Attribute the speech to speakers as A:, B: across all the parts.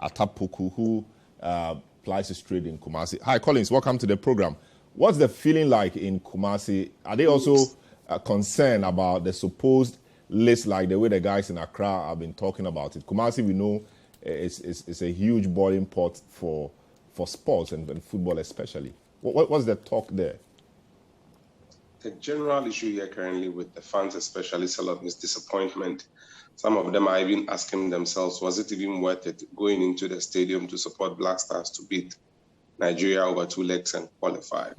A: Atta Poku, who plies his trade in Kumasi. Hi, Collins. Welcome to the program. What's the feeling like in Kumasi? Are they also concerned about the supposed list, like the way the guys in Accra have been talking about it? Kumasi, we know, is a huge boiling pot for sports and football especially. What's the talk there?
B: The general issue here currently with the fans, especially Salom, is disappointment. Some of them are even asking themselves, was it even worth it going into the stadium to support Black Stars to beat Nigeria over 2 legs and qualify?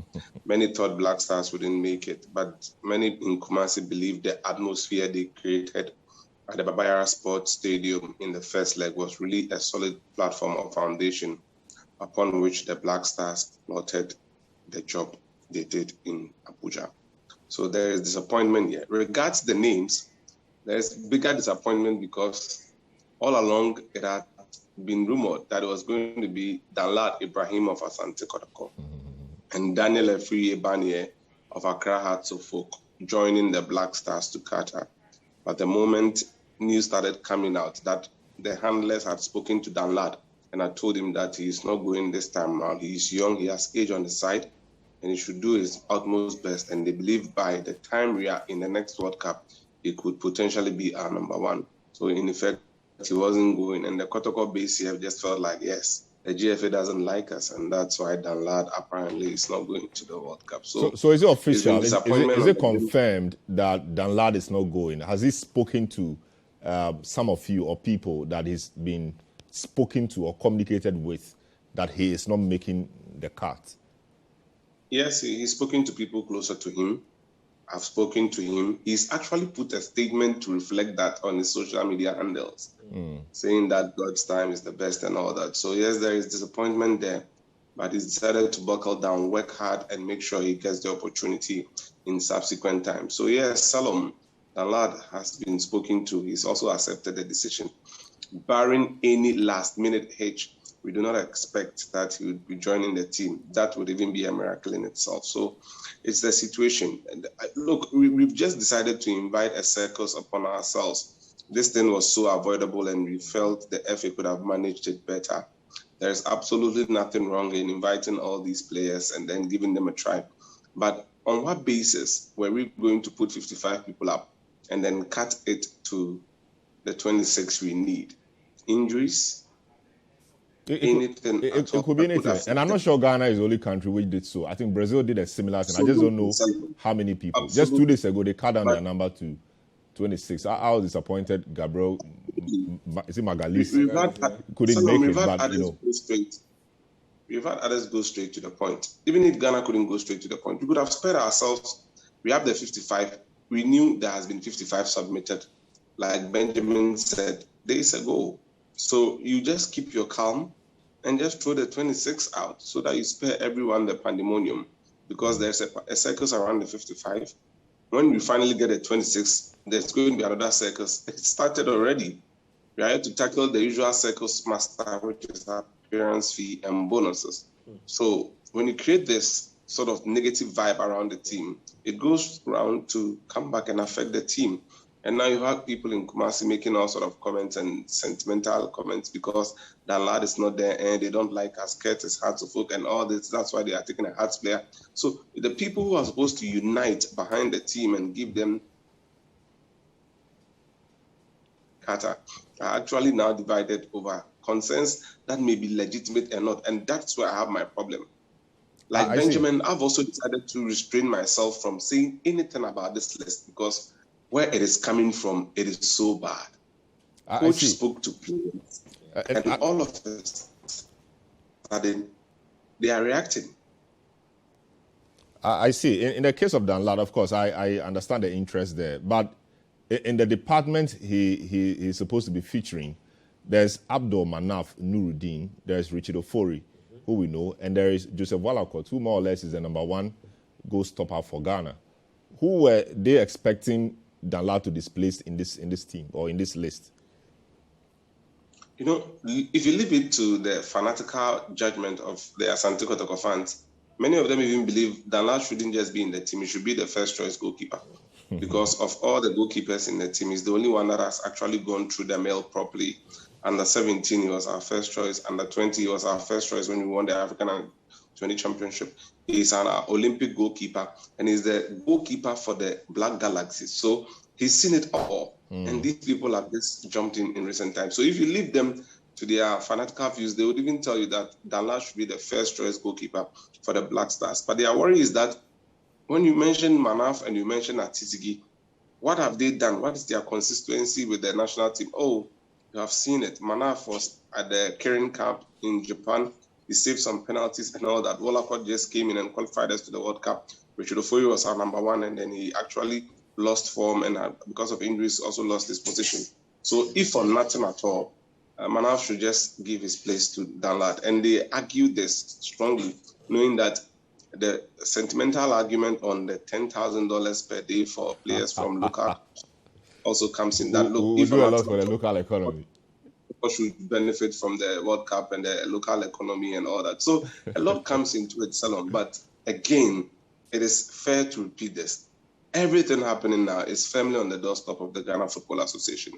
B: Many thought Black Stars wouldn't make it, but many in Kumasi believe the atmosphere they created at the Babayara Sports Stadium in the first leg was really a solid platform or foundation upon which the Black Stars plotted the job they did in Abuja. So there is disappointment here. Regards the names, there's bigger disappointment because all along it had been rumored that it was going to be Danlad Ibrahim of Asante Kotoko and Daniel Efri Ebanye of Accra Hearts of Folk joining the Black Stars to Qatar. But the moment news started coming out that the handlers had spoken to Danlad and had told him that he is not going this time around. He is young, he has age on the side, and he should do his utmost best. And they believe by the time we are in the next World Cup, he could potentially be our number one. So in effect, he wasn't going. And the Kotoko BCF just felt like, yes, the GFA doesn't like us. And that's why Danlad apparently is not going to the World Cup. So
A: is it official? Is it confirmed that Danlad is not going? Has he spoken to some of you or people that he's been spoken to or communicated with that he is not making the cut?
B: Yes, he's spoken to people closer to him. I've spoken to him. He's actually put a statement to reflect that on his social media handles, saying that God's time is the best and all that. So yes, there is disappointment there, but he's decided to buckle down, work hard, and make sure he gets the opportunity in subsequent times. So yes, Salom Danlad has been spoken to. He's also accepted the decision. Barring any last-minute hitch, we do not expect that he would be joining the team. That would even be a miracle in itself. So it's the situation. And look, we've just decided to invite a circus upon ourselves. This thing was so avoidable and we felt the FA could have managed it better. There's absolutely nothing wrong in inviting all these players and then giving them a try. But on what basis were we going to put 55 people up and then cut it to the 26 we need? Injuries?
A: It could be anything. And I'm not sure Ghana is the only country which did so. I think Brazil did a similar thing. I just don't know how many people. Absolutely. Just 2 days ago, they cut down their number to 26. I was disappointed. Gabriel, is it Magalis? Couldn't make it, but you know.
B: We've had others go straight to the point. Even if Ghana couldn't go straight to the point, we could have spared ourselves. We have the 55. We knew there has been 55 submitted, like Benjamin said days ago. So you just keep your calm and just throw the 26 out so that you spare everyone the pandemonium, because there's a circus around the 55. When we finally get a 26, there's going to be another circus. It started already. We are here to tackle the usual circus master, which is appearance fee and bonuses. So when you create this sort of negative vibe around the team, it goes around to come back and affect the team. And now you have people in Kumasi making all sort of comments and sentimental comments because Danlad is not there and they don't like us, Curtis, Hearts of Folk and all this. That's why they are taking a Hearts player. So the people who are supposed to unite behind the team and give them Qatar are actually now divided over concerns that may be legitimate or not. And that's where I have my problem. Like Benjamin, I've also decided to restrain myself from saying anything about this list because where it is coming from, it is so bad. Coach spoke to players, and all of this, they are reacting.
A: I see. In the case of Danlad, of course, I understand the interest there. But in the department he's supposed to be featuring, there's Abdul Manaf Nuruddin, there's Richard Ofori, who we know, and there is Joseph Wallacott, who more or less is the number 1 goal stopper for Ghana. Who were they expecting Danlad to displace in this team or in this list?
B: You know, if you leave it to the fanatical judgment of the Asante Kotoko fans, many of them even believe Danlad shouldn't just be in the team; he should be the first choice goalkeeper. Because of all the goalkeepers in the team, he's the only one that has actually gone through the mail properly Under 17, he was our first choice. Under 20, he was our first choice when we won the African Under 20 Championship. He's an Olympic goalkeeper, and he's the goalkeeper for the Black Galaxy. So he's seen it all. And these people have just jumped in recent times. So if you leave them to their fanatical views, they would even tell you that Danlad should be the first choice goalkeeper for the Black Stars. But their worry is that when you mention Manaf and you mention Atitigi, what have they done? What is their consistency with the national team? Oh, you have seen it. Manaf was at the Karen Cup in Japan. He saved some penalties and all that. Wolacott just came in and qualified us to the World Cup. Richard Ofoyi was our number one, and then he actually lost form and because of injuries also lost his position. So if for nothing at all, Manaf should just give his place to Danlad. And they argue this strongly, knowing that the sentimental argument on the $10,000 per day for players from local also comes in. That look,
A: we do a lot for the local economy.
B: People should benefit from the World Cup and the local economy and all that. So a lot comes into it, Salon. But again, it is fair to repeat this. Everything happening now is firmly on the doorstep of the Ghana Football Association.